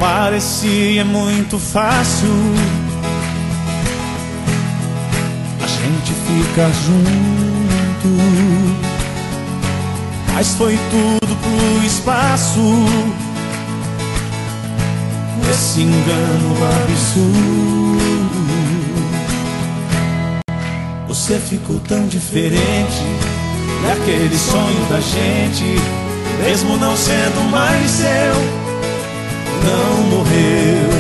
Parecia muito fácil a gente ficar junto, mas foi tudo pro espaço, esse engano absurdo. Você ficou tão diferente daquele sonho da gente, mesmo não sendo mais seu. Não morreu.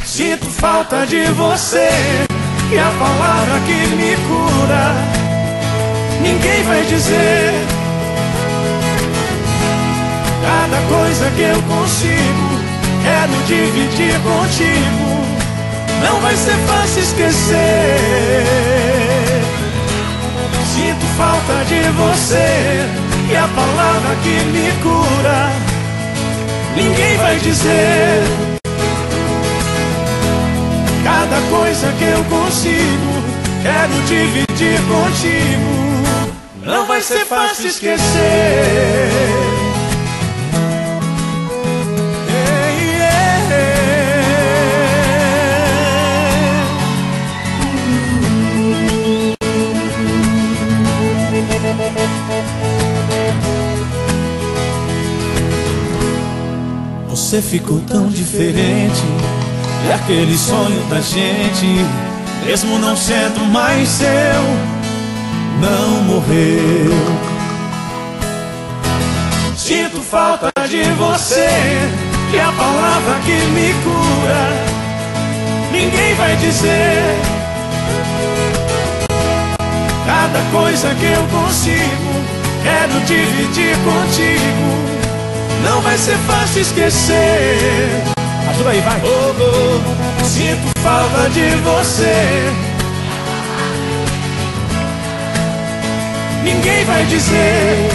Sinto falta de você, e a palavra que me cura ninguém vai dizer. Cada coisa que eu consigo quero dividir contigo. Não vai ser fácil esquecer. Sinto falta de você, e a palavra que me cura ninguém vai dizer. Cada coisa que eu consigo quero dividir contigo. Não vai ser fácil esquecer. Você ficou tão diferente daquele sonho da gente, mesmo não sendo mais seu. Não morreu. Sinto falta de você, e a palavra que me cura ninguém vai dizer. Cada coisa que eu consigo quero dividir contigo. Não vai ser fácil esquecer. Ajuda aí, vai. Oh, oh, sinto falta de você. Ninguém vai dizer.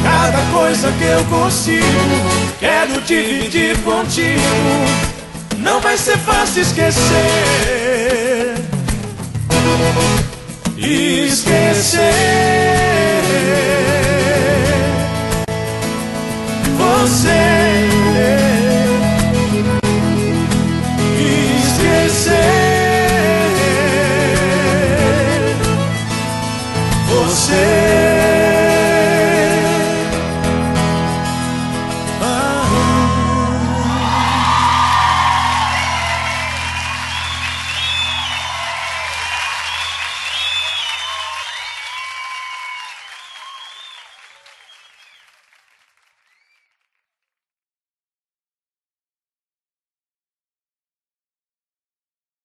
Cada coisa que eu consigo quero dividir contigo. Não vai ser fácil esquecer. Esquecer.